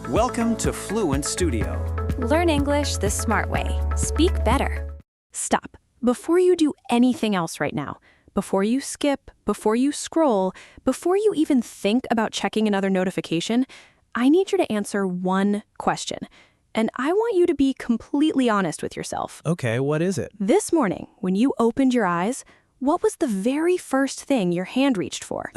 Welcome to Fluent Studio. Learn English the smart way. Speak better. Stop. Before you do anything else right now, before you skip, before you scroll, before you even think about checking another notification, I need you to answer one question. And I want you to be completely honest with yourself. Okay, what is it? This morning, when you opened your eyes, what was the very first thing your hand reached for?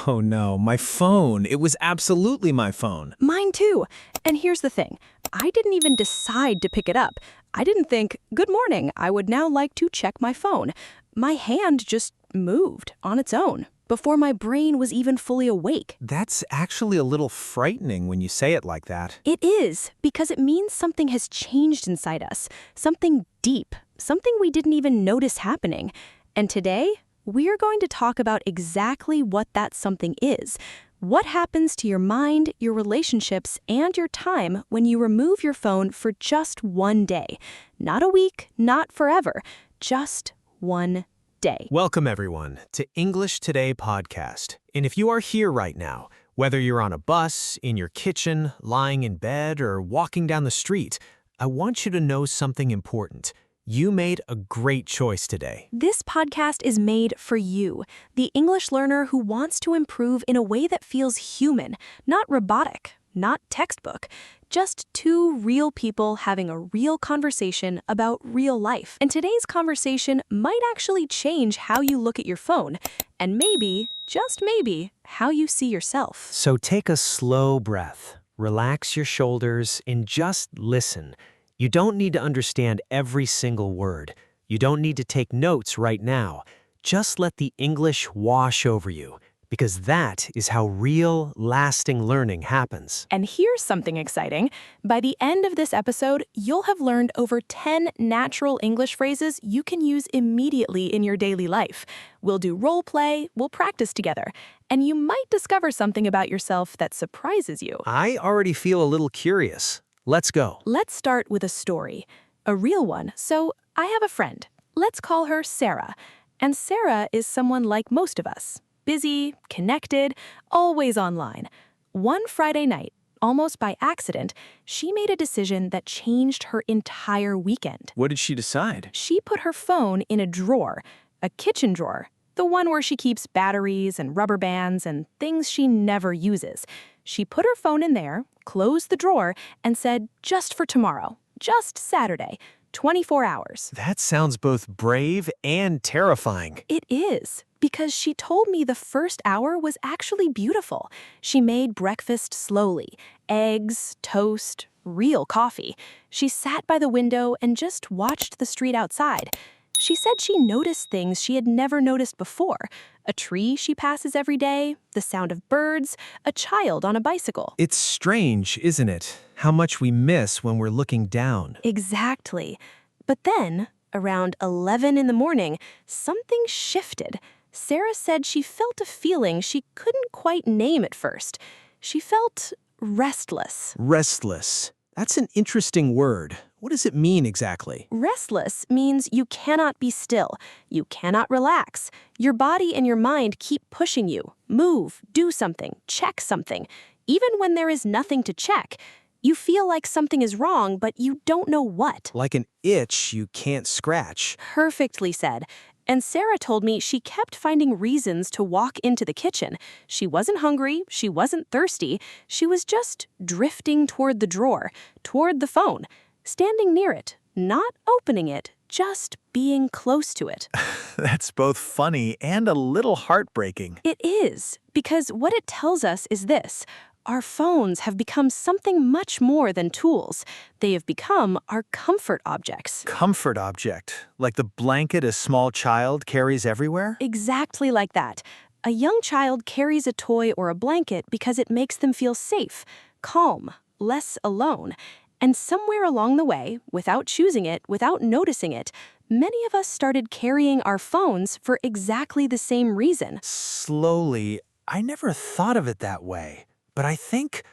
Oh no, my phone. It was absolutely my phone. Mine too. And here's the thing. I didn't even decide to pick it up. I didn't think, good morning, I would now like to check my phone. My hand just moved on its own before my brain was even fully awake. That's actually a little frightening when you say it like that. It is, because it means something has changed inside us, something deep, something we didn't even notice happening. And today, we are going to talk about exactly what that something is. What happens to your mind, your relationships, and your time when you remove your phone for just one day? Not a week, not forever, just one day. Welcome everyone to English Today podcast. And if you are here right now, whether you're on a bus, in your kitchen, lying in bed, or walking down the street, I want you to know something important. You made a great choice today. This podcast is made for you, the English learner who wants to improve in a way that feels human, not robotic, not textbook. Just two real people having a real conversation about real life. And today's conversation might actually change how you look at your phone, and maybe, just maybe, how you see yourself. So take a slow breath, relax your shoulders, and just listen. You don't need to understand every single word. You don't need to take notes right now. Just let the English wash over you, because that is how real, lasting learning happens. And here's something exciting. By the end of this episode, you'll have learned over 10 natural English phrases you can use immediately in your daily life. We'll do role play, we'll practice together, and you might discover something about yourself that surprises you. I already feel a little curious. Let's go. Let's start with a story, a real one. So I have a friend. Let's call her Sarah. And Sarah is someone like most of us. Busy, connected, always online. One Friday night, almost by accident, she made a decision that changed her entire weekend. What did she decide? She put her phone in a drawer, a kitchen drawer, the one where she keeps batteries and rubber bands and things she never uses. She put her phone in there, closed the drawer, and said, just for tomorrow, just Saturday, 24 hours. That sounds both brave and terrifying. It is, because she told me the first hour was actually beautiful. She made breakfast slowly, eggs, toast, real coffee. She sat by the window and just watched the street outside. She said she noticed things she had never noticed before. A tree she passes every day, the sound of birds, a child on a bicycle. It's strange, isn't it? How much we miss when we're looking down. Exactly. But then, around 11 in the morning, something shifted. Sarah said she felt a feeling she couldn't quite name at first. She felt restless. Restless. That's an interesting word. What does it mean exactly? Restless means you cannot be still. You cannot relax. Your body and your mind keep pushing you. Move, do something, check something. Even when there is nothing to check, you feel like something is wrong, but you don't know what. Like an itch you can't scratch. Perfectly said. And Sarah told me she kept finding reasons to walk into the kitchen. She wasn't hungry, she wasn't thirsty, she was just drifting toward the drawer, toward the phone, standing near it, not opening it, just being close to it. That's both funny and a little heartbreaking. It is, because what it tells us is this. Our phones have become something much more than tools. They have become our comfort objects. Comfort object, like the blanket a small child carries everywhere? Exactly like that. A young child carries a toy or a blanket because it makes them feel safe, calm, less alone. And somewhere along the way, without choosing it, without noticing it, many of us started carrying our phones for exactly the same reason. Slowly, I never thought of it that way. But I think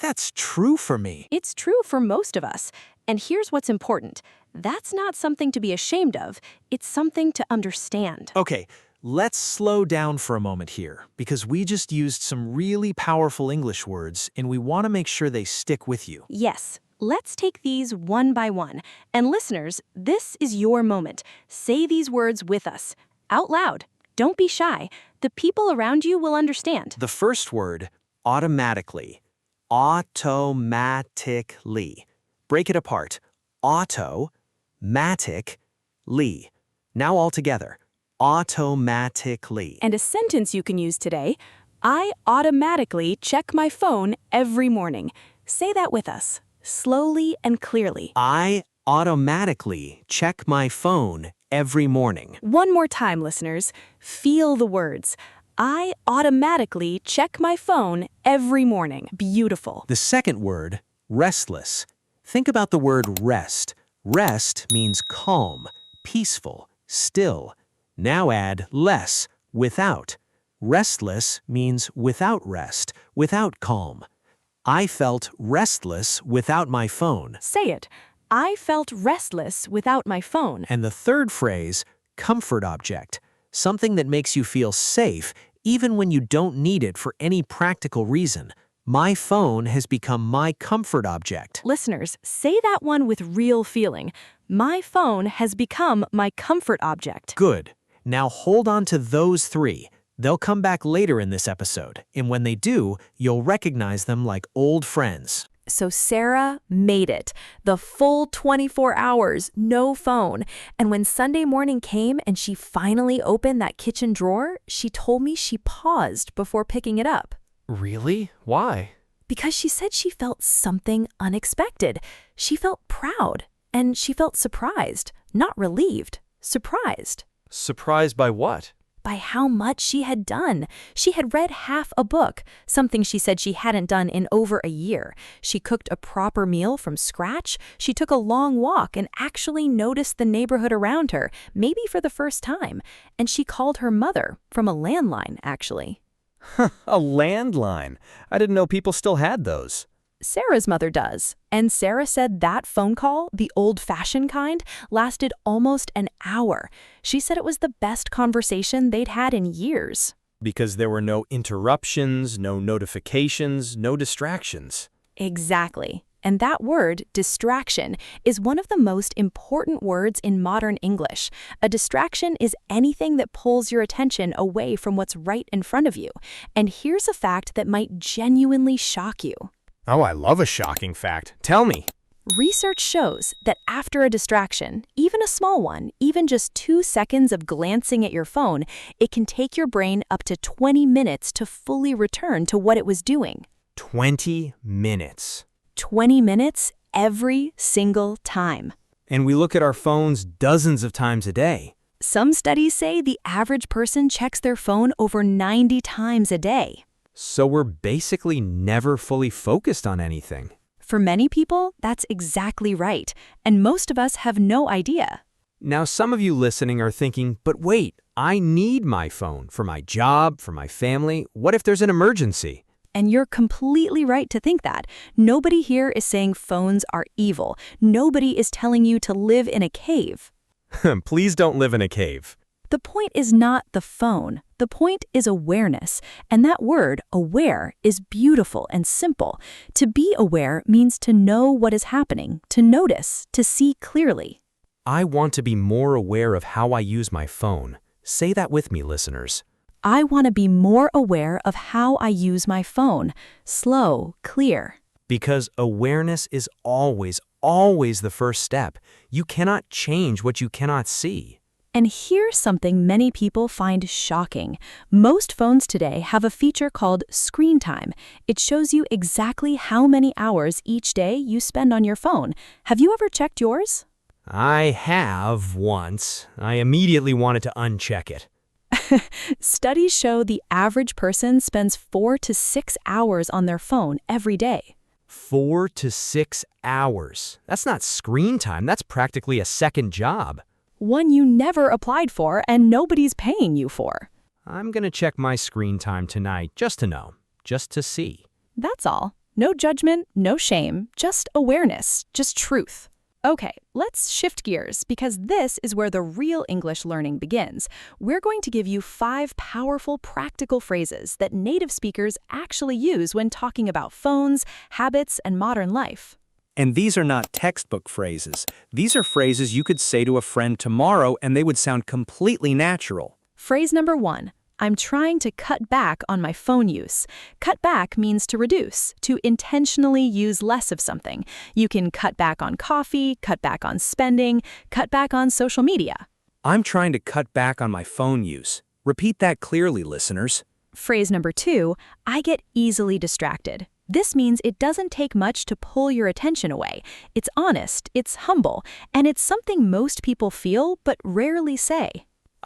that's true for me. It's true for most of us. And here's what's important. That's not something to be ashamed of. It's something to understand. Okay, Let's slow down for a moment here, because we just used some really powerful English words, and we want to make sure they stick with you. Yes, let's take these one by one. And listeners, this is your moment. Say these words with us, out loud. Don't be shy. The people around you will understand. The first word, automatically. Automatically. Break it apart. Auto-matic-ly. Now all together. Automatically. And a sentence you can use today, I automatically check my phone every morning. Say that with us, slowly and clearly. I automatically check my phone every morning. One more time, listeners. Feel the words. I automatically check my phone every morning. Beautiful. The second word, restless. Think about the word rest. Rest means calm, peaceful, still. Now add less, without. Restless means without rest, without calm. I felt restless without my phone. Say it. I felt restless without my phone. And the third phrase, comfort object. Something that makes you feel safe even when you don't need it for any practical reason. My phone has become my comfort object. Listeners, say that one with real feeling. My phone has become my comfort object. Good. Now hold on to those three. They'll come back later in this episode, and when they do, you'll recognize them like old friends. So Sarah made it. The full 24 hours, no phone. And when Sunday morning came and she finally opened that kitchen drawer, she told me she paused before picking it up. Really? Why? Because she said she felt something unexpected. She felt proud, and she felt surprised. Not relieved, surprised. Surprised by what? By how much she had done. She had read half a book, something she said she hadn't done in over a year. She cooked a proper meal from scratch. She took a long walk and actually noticed the neighborhood around her, maybe for the first time. And she called her mother, from a landline, actually. A landline. I didn't know people still had those. Sarah's mother does. And Sarah said that phone call, the old-fashioned kind, lasted almost an hour. She said it was the best conversation they'd had in years. Because there were no interruptions, no notifications, no distractions. Exactly. And that word, distraction, is one of the most important words in modern English. A distraction is anything that pulls your attention away from what's right in front of you. And here's a fact that might genuinely shock you. Oh, I love a shocking fact. Tell me. Research shows that after a distraction, even a small one, even just 2 seconds of glancing at your phone, it can take your brain up to 20 minutes to fully return to what it was doing. 20 minutes. 20 minutes every single time. And we look at our phones dozens of times a day. Some studies say the average person checks their phone over 90 times a day. So we're basically never fully focused on anything. For many people, that's exactly right. And most of us have no idea. Now, some of you listening are thinking, but wait, I need my phone for my job, for my family. What if there's an emergency? And you're completely right to think that. Nobody here is saying phones are evil. Nobody is telling you to live in a cave. Please don't live in a cave. The point is not the phone. The point is awareness. And that word, aware, is beautiful and simple. To be aware means to know what is happening, to notice, to see clearly. I want to be more aware of how I use my phone. Say that with me, listeners. I want to be more aware of how I use my phone. Slow, clear. Because awareness is always the first step. You cannot change what you cannot see. And here's something many people find shocking. Most phones today have a feature called screen time. It shows you exactly how many hours each day you spend on your phone. Have you ever checked yours? I have once. I immediately wanted to uncheck it. Studies show the average person spends 4 to 6 hours on their phone every day. 4 to 6 hours. That's not screen time. That's practically a second job. One you never applied for and nobody's paying you for. I'm going to check my screen time tonight just to know, just to see. That's all. No judgment, no shame, just awareness, just truth. Okay, let's shift gears because this is where the real English learning begins. We're going to give you 5 powerful practical phrases that native speakers actually use when talking about phones, habits, and modern life. And these are not textbook phrases. These are phrases you could say to a friend tomorrow and they would sound completely natural. Phrase number 1. I'm trying to cut back on my phone use. Cut back means to reduce, to intentionally use less of something. You can cut back on coffee, cut back on spending, cut back on social media. I'm trying to cut back on my phone use. Repeat that clearly, listeners. Phrase number 2, I get easily distracted. This means it doesn't take much to pull your attention away. It's honest, it's humble, and it's something most people feel but rarely say.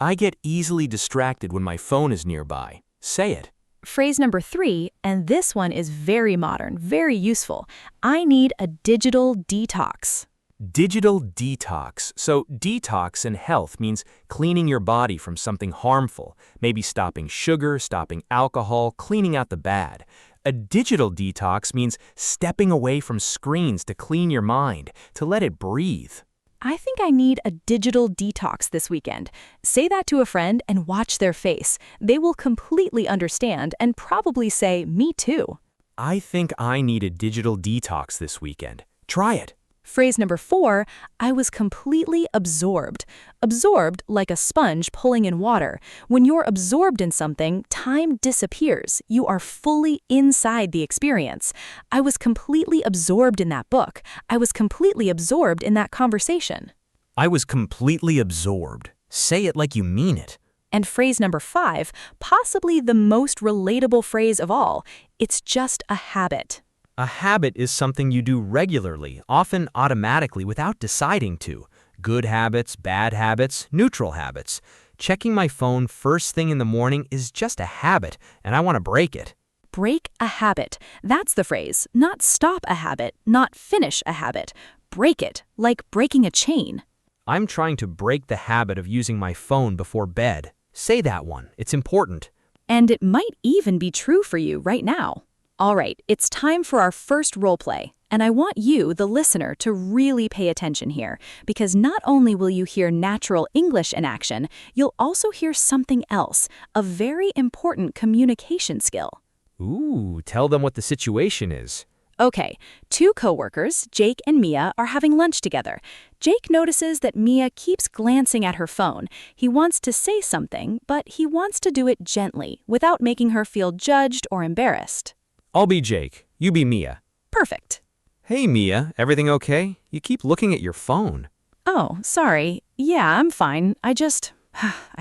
I get easily distracted when my phone is nearby. Say it. Phrase number 3, and this one is very modern, very useful. I need a digital detox. Digital detox. So detox in health means cleaning your body from something harmful, maybe stopping sugar, stopping alcohol, cleaning out the bad. A digital detox means stepping away from screens to clean your mind, to let it breathe. I think I need a digital detox this weekend. Say that to a friend and watch their face. They will completely understand and probably say, me too. I think I need a digital detox this weekend. Try it. Phrase number 4, I was completely absorbed. Absorbed like a sponge pulling in water. When you're absorbed in something, time disappears. You are fully inside the experience. I was completely absorbed in that book. I was completely absorbed in that conversation. I was completely absorbed. Say it like you mean it. And phrase number 5, possibly the most relatable phrase of all, it's just a habit. A habit is something you do regularly, often automatically without deciding to. Good habits, bad habits, neutral habits. Checking my phone first thing in the morning is just a habit, and I want to break it. Break a habit. That's the phrase. Not stop a habit, not finish a habit. Break it, like breaking a chain. I'm trying to break the habit of using my phone before bed. Say that one. It's important. And it might even be true for you right now. All right, it's time for our first role play, and I want you, the listener, to really pay attention here, because not only will you hear natural English in action, you'll also hear something else, a very important communication skill. Ooh, tell them what the situation is. Okay, 2 coworkers, Jake and Mia, are having lunch together. Jake notices that Mia keeps glancing at her phone. He wants to say something, but he wants to do it gently, without making her feel judged or embarrassed. I'll be Jake. You be Mia. Perfect. Hey, Mia, everything okay? You keep looking at your phone. Oh, sorry. Yeah, I'm fine. I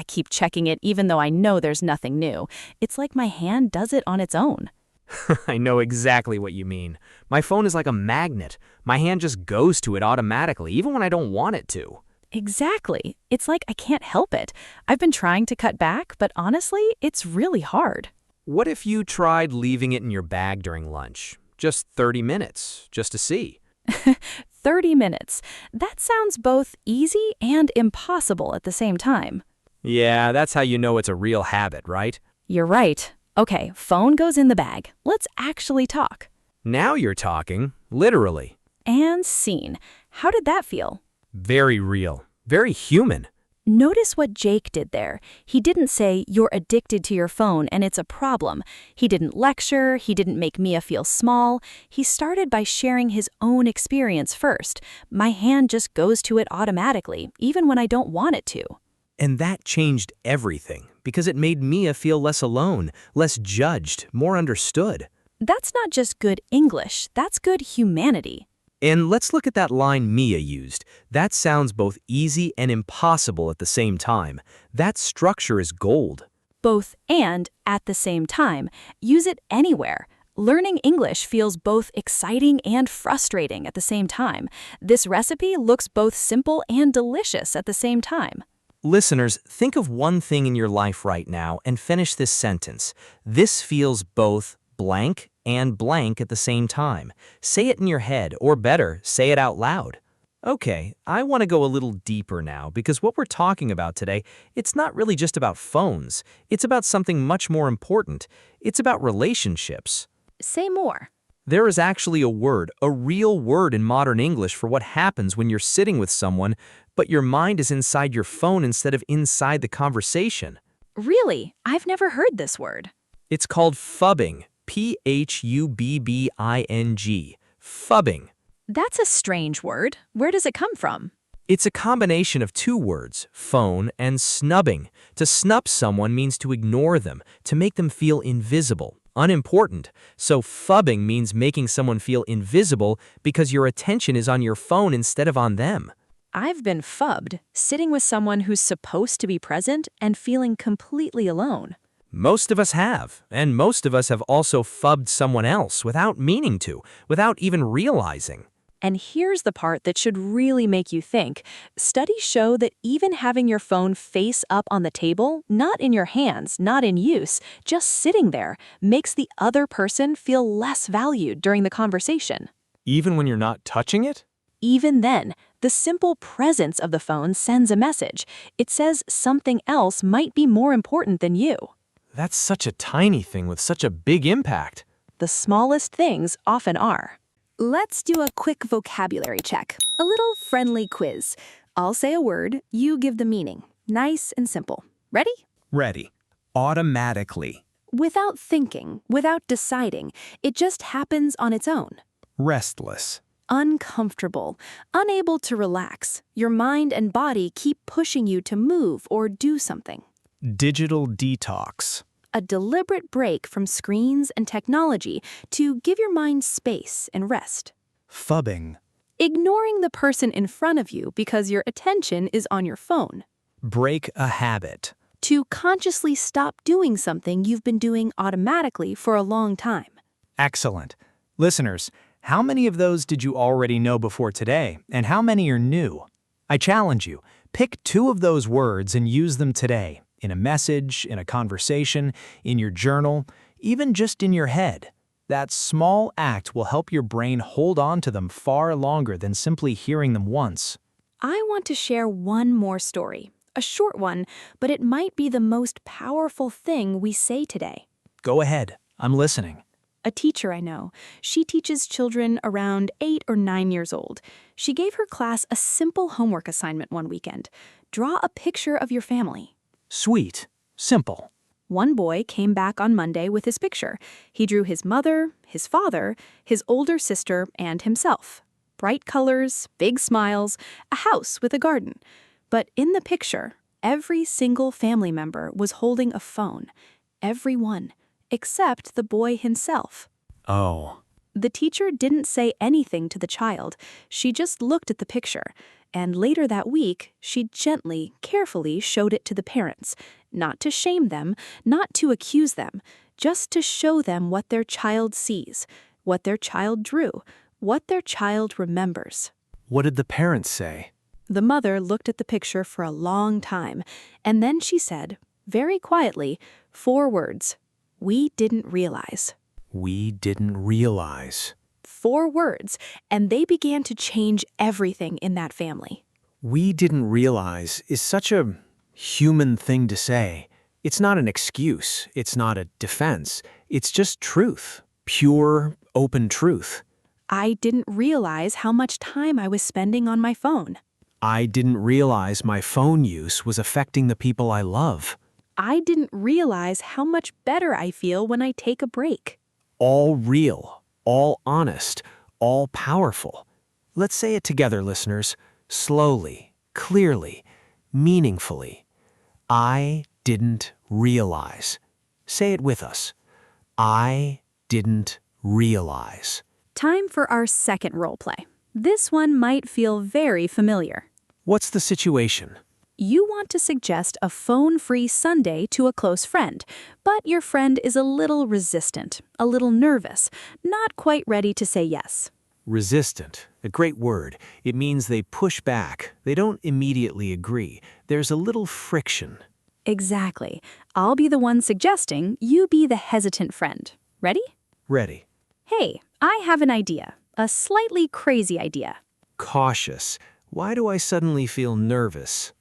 keep checking it even though I know there's nothing new. It's like my hand does it on its own. I know exactly what you mean. My phone is like a magnet. My hand just goes to it automatically, even when I don't want it to. Exactly. It's like I can't help it. I've been trying to cut back, but honestly, it's really hard. What if you tried leaving it in your bag during lunch? Just 30 minutes, just to see. 30 minutes. That sounds both easy and impossible at the same time. Yeah, that's how you know it's a real habit, right? You're right. Okay, phone goes in the bag. Let's actually talk. Now you're talking, literally. And scene. How did that feel? Very real, very human. Notice what Jake did there. He didn't say, you're addicted to your phone and it's a problem. He didn't lecture, he didn't make Mia feel small. He started by sharing his own experience first. My hand just goes to it automatically, even when I don't want it to. And that changed everything, because it made Mia feel less alone, less judged, more understood. That's not just good English, that's good humanity. And let's look at that line Mia used. That sounds both easy and impossible at the same time. That structure is gold. Both and at the same time. Use it anywhere. Learning English feels both exciting and frustrating at the same time. This recipe looks both simple and delicious at the same time. Listeners, think of one thing in your life right now and finish this sentence. This feels both blank and blank at the same time. Say it in your head, or better, say it out loud. Okay, I want to go a little deeper now, because what we're talking about today, it's not really just about phones. It's about something much more important. It's about relationships. Say more. There is actually a word, a real word in modern English for what happens when you're sitting with someone, but your mind is inside your phone instead of inside the conversation. Really? I've never heard this word. It's called phubbing. Phubbing. Phubbing. That's a strange word. Where does it come from? It's a combination of two words, phone and snubbing. To snub someone means to ignore them, to make them feel invisible, unimportant. So phubbing means making someone feel invisible because your attention is on your phone instead of on them. I've been phubbed, sitting with someone who's supposed to be present and feeling completely alone. Most of us have, and most of us have also phubbed someone else without meaning to, without even realizing. And here's the part that should really make you think. Studies show that even having your phone face up on the table, not in your hands, not in use, just sitting there, makes the other person feel less valued during the conversation. Even when you're not touching it? Even then, the simple presence of the phone sends a message. It says something else might be more important than you. That's such a tiny thing with such a big impact. The smallest things often are. Let's do a quick vocabulary check, a little friendly quiz. I'll say a word, you give the meaning. Nice and simple. Ready? Ready. Automatically. Without thinking, without deciding, it just happens on its own. Restless. Uncomfortable, unable to relax. Your mind and body keep pushing you to move or do something. Digital detox. A deliberate break from screens and technology to give your mind space and rest. Phubbing. Ignoring the person in front of you because your attention is on your phone. Break a habit. To consciously stop doing something you've been doing automatically for a long time. Excellent. Listeners, how many of those did you already know before today, and how many are new? I challenge you, pick 2 of those words and use them today, in a message, in a conversation, in your journal, even just in your head. That small act will help your brain hold on to them far longer than simply hearing them once. I want to share one more story, a short one, but it might be the most powerful thing we say today. Go ahead, I'm listening. A teacher I know, she teaches children around 8 or 9 years old. She gave her class a simple homework assignment one weekend. Draw a picture of your family. Sweet. Simple. One boy came back on Monday with his picture. He drew his mother, his father, his older sister, and himself. Bright colors, big smiles, a house with a garden. But in the picture, every single family member was holding a phone. Every one, except the boy himself. Oh. The teacher didn't say anything to the child. She just looked at the picture. And later that week, she gently, carefully showed it to the parents, not to shame them, not to accuse them, just to show them what their child sees, what their child drew, what their child remembers. What did the parents say? The mother looked at the picture for a long time, and then she said, very quietly, 4 words, "We didn't realize." We didn't realize. 4 words, and they began to change everything in that family. We didn't realize is such a human thing to say. It's not an excuse. It's not a defense. It's just truth. Pure, open truth. I didn't realize how much time I was spending on my phone. I didn't realize my phone use was affecting the people I love. I didn't realize how much better I feel when I take a break. All real, all honest, all powerful. Let's say it together, listeners. Slowly, clearly, meaningfully. I didn't realize. Say it with us. I didn't realize. Time for our second role play. This one might feel very familiar. What's the situation? You want to suggest a phone-free Sunday to a close friend, but your friend is a little resistant, a little nervous, not quite ready to say yes. Resistant, a great word. It means they push back. They don't immediately agree. There's a little friction. Exactly. I'll be the one suggesting, you be the hesitant friend. Ready? Ready. Hey, I have an idea. A slightly crazy idea. Cautious. Why do I suddenly feel nervous?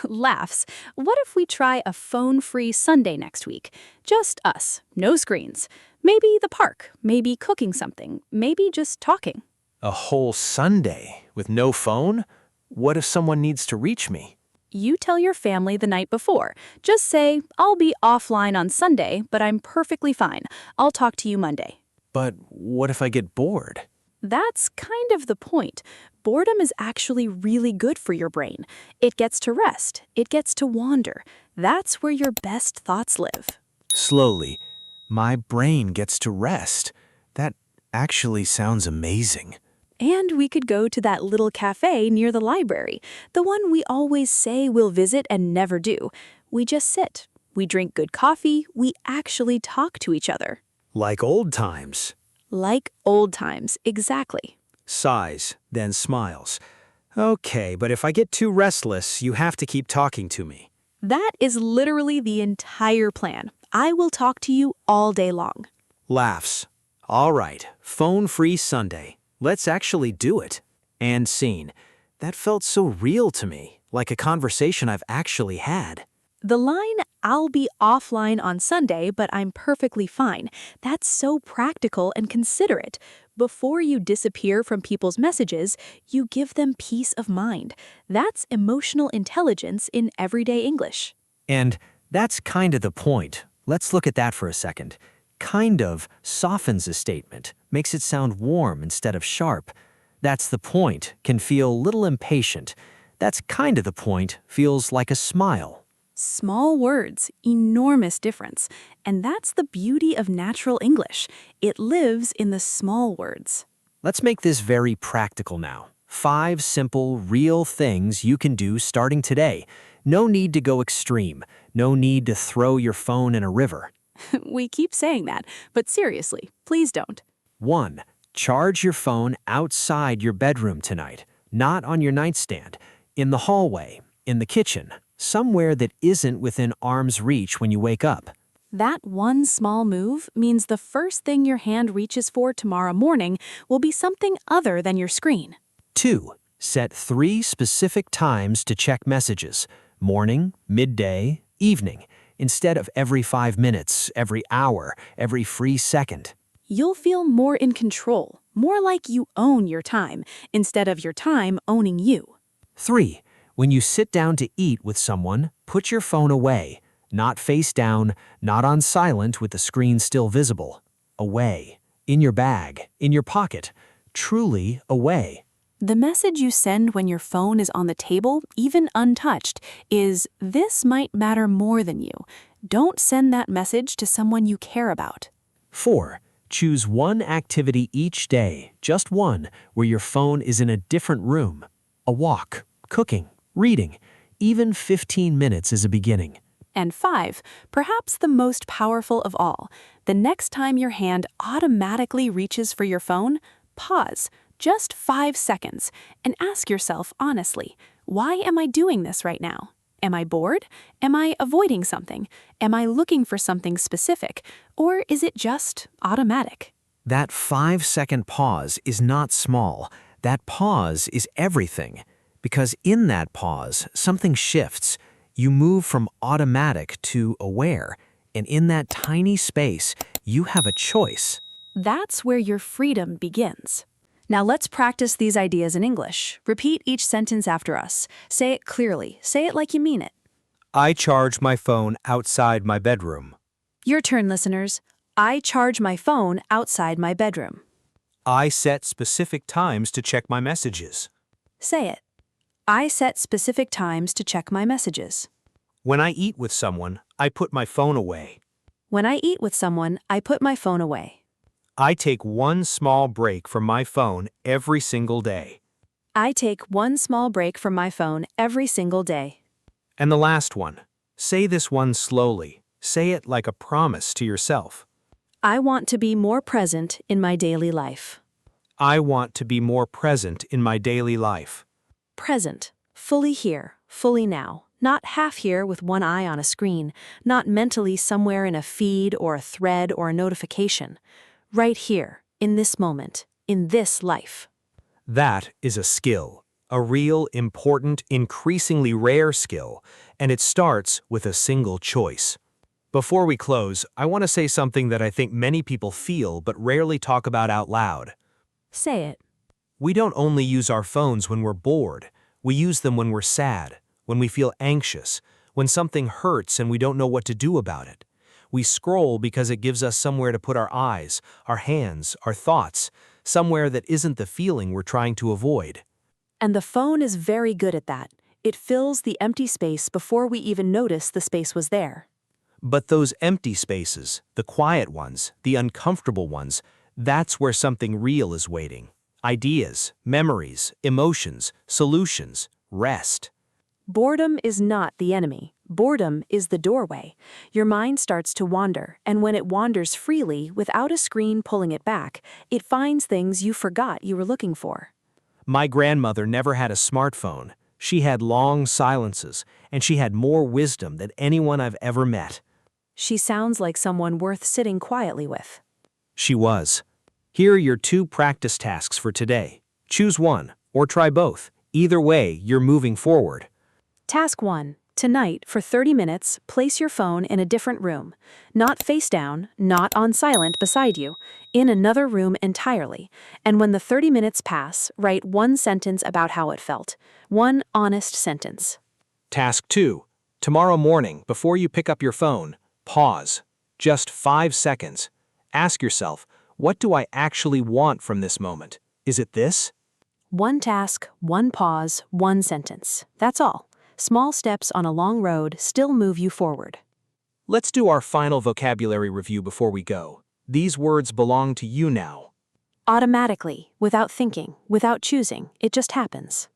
Laughs. What if we try a phone-free Sunday next week? Just us, no screens. Maybe the park, maybe cooking something, maybe just talking. A whole Sunday with no phone? What if someone needs to reach me? You tell your family the night before. Just say, I'll be offline on Sunday, but I'm perfectly fine. I'll talk to you Monday. But what if I get bored? That's kind of the point. Boredom is actually really good for your brain. It gets to rest. It gets to wander. That's where your best thoughts live. Slowly, my brain gets to rest. That actually sounds amazing. And we could go to that little cafe near the library, the one we always say we'll visit and never do. We just sit. We drink good coffee. We actually talk to each other. Like old times. Like old times, exactly. Sighs, then smiles. Okay, but if I get too restless, you have to keep talking to me. That is literally the entire plan. I will talk to you all day long. Laughs. All right, phone-free Sunday. Let's actually do it. And scene. That felt so real to me, like a conversation I've actually had. The line, I'll be offline on Sunday, but I'm perfectly fine, that's so practical and considerate. Before you disappear from people's messages, you give them peace of mind. That's emotional intelligence in everyday English. And that's kind of the point. Let's look at that for a second. Kind of softens a statement, makes it sound warm instead of sharp. That's the point, can feel a little impatient. That's kind of the point, feels like a smile. Small words, enormous difference. And that's the beauty of natural English. It lives in the small words. Let's make this very practical now. 5 simple, real things you can do starting today. No need to go extreme. No need to throw your phone in a river. We keep saying that, but seriously, please don't. 1. Charge your phone outside your bedroom tonight, not on your nightstand, in the hallway, in the kitchen, somewhere that isn't within arm's reach when you wake up. That one small move means the first thing your hand reaches for tomorrow morning will be something other than your screen. 2. Set 3 specific times to check messages, morning, midday, evening, instead of every 5 minutes, every hour, every free second. You'll feel more in control, more like you own your time, instead of your time owning you. 3. When you sit down to eat with someone, put your phone away, not face down, not on silent with the screen still visible. Away, in your bag, in your pocket, truly away. The message you send when your phone is on the table, even untouched, is this might matter more than you. Don't send that message to someone you care about. 4. Choose one activity each day, just one, where your phone is in a different room. A walk, cooking, reading, even 15 minutes is a beginning. And 5, perhaps the most powerful of all, the next time your hand automatically reaches for your phone, pause, just 5 seconds, and ask yourself honestly, why am I doing this right now? Am I bored? Am I avoiding something? Am I looking for something specific? Or is it just automatic? That 5-second pause is not small. That pause is everything. Because in that pause, something shifts. You move from automatic to aware. And in that tiny space, you have a choice. That's where your freedom begins. Now let's practice these ideas in English. Repeat each sentence after us. Say it clearly. Say it like you mean it. I charge my phone outside my bedroom. Your turn, listeners. I charge my phone outside my bedroom. I set specific times to check my messages. Say it. I set specific times to check my messages. When I eat with someone, I put my phone away. When I eat with someone, I put my phone away. I take one small break from my phone every single day. I take one small break from my phone every single day. And the last one. Say this one slowly. Say it like a promise to yourself. I want to be more present in my daily life. I want to be more present in my daily life. Present, fully here, fully now. Not half here with one eye on a screen, not mentally somewhere in a feed or a thread or a notification. Right here, in this moment, in this life. That is a skill, a real, important, increasingly rare skill, and it starts with a single choice. Before we close, I want to say something that I think many people feel but rarely talk about out loud. Say it. We don't only use our phones when we're bored. We use them when we're sad, when we feel anxious, when something hurts and we don't know what to do about it. We scroll because it gives us somewhere to put our eyes, our hands, our thoughts, somewhere that isn't the feeling we're trying to avoid. And the phone is very good at that. It fills the empty space before we even notice the space was there. But those empty spaces, the quiet ones, the uncomfortable ones, that's where something real is waiting. Ideas, memories, emotions, solutions, rest. Boredom is not the enemy. Boredom is the doorway. Your mind starts to wander, and when it wanders freely, without a screen pulling it back, it finds things you forgot you were looking for. My grandmother never had a smartphone. She had long silences, and she had more wisdom than anyone I've ever met. She sounds like someone worth sitting quietly with. She was. Here are your 2 practice tasks for today. Choose one, or try both. Either way, you're moving forward. Task 1. Tonight, for 30 minutes, place your phone in a different room. Not face down, not on silent beside you, in another room entirely. And when the 30 minutes pass, write 1 sentence about how it felt. 1 honest sentence. Task 2. Tomorrow morning, before you pick up your phone, pause. Just 5 seconds. Ask yourself, what do I actually want from this moment? Is it this? 1 task, 1 pause, 1 sentence. That's all. Small steps on a long road still move you forward. Let's do our final vocabulary review before we go. These words belong to you now. Automatically, without thinking, without choosing, it just happens.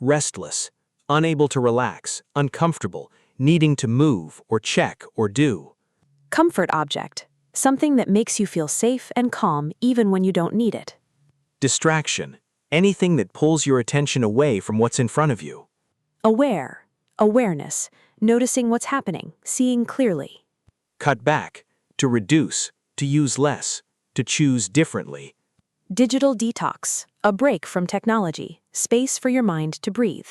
Restless, unable to relax, uncomfortable, needing to move or check or do. Comfort object, something that makes you feel safe and calm even when you don't need it. Distraction, anything that pulls your attention away from what's in front of you. Aware, awareness, noticing what's happening, seeing clearly. Cut back, to reduce, to use less, to choose differently. Digital detox, a break from technology, space for your mind to breathe.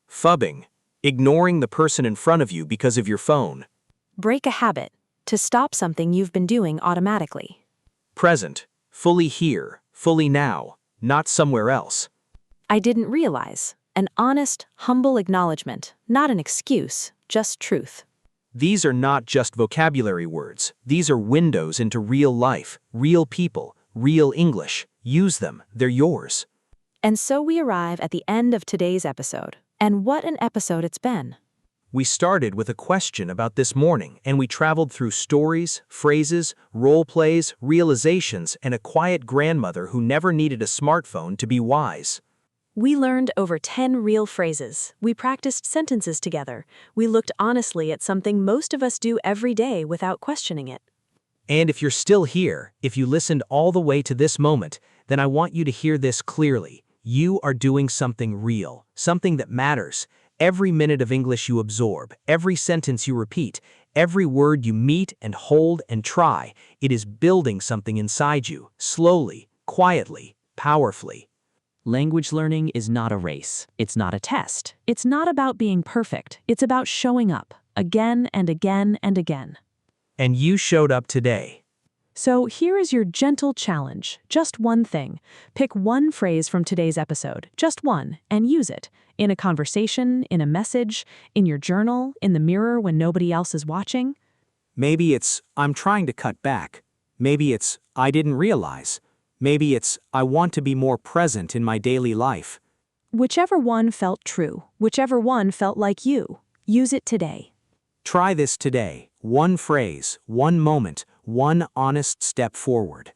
Phubbing, ignoring the person in front of you because of your phone. Break a habit, to stop something you've been doing automatically. Present, fully here, fully now, not somewhere else. I didn't realize. An honest, humble acknowledgement, not an excuse, just truth. These are not just vocabulary words. These are windows into real life, real people, real English. Use them. They're yours. And so we arrive at the end of today's episode. And what an episode it's been. We started with a question about this morning, and we traveled through stories, phrases, role plays, realizations, and a quiet grandmother who never needed a smartphone to be wise. We learned over 10 real phrases. We practiced sentences together. We looked honestly at something most of us do every day without questioning it. And if you're still here, if you listened all the way to this moment, then I want you to hear this clearly. You are doing something real, something that matters. Every minute of English you absorb, every sentence you repeat, every word you meet and hold and try, it is building something inside you, slowly, quietly, powerfully. Language learning is not a race. It's not a test. It's not about being perfect. It's about showing up, again and again and again. And you showed up today. So here is your gentle challenge. Just one thing. Pick one phrase from today's episode, just one, and use it. In a conversation, in a message, in your journal, in the mirror when nobody else is watching. Maybe it's, I'm trying to cut back. Maybe it's, I didn't realize. Maybe it's, I want to be more present in my daily life. Whichever one felt true, whichever one felt like you, use it today. Try this today. One phrase, one moment, one honest step forward.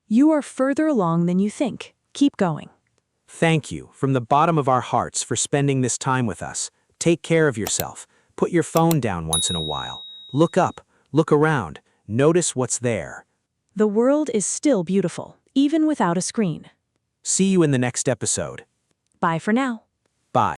You are further along than you think. Keep going. Thank you from the bottom of our hearts for spending this time with us. Take care of yourself. Put your phone down once in a while. Look up, look around, notice what's there. The world is still beautiful, even without a screen. See you in the next episode. Bye for now. Bye.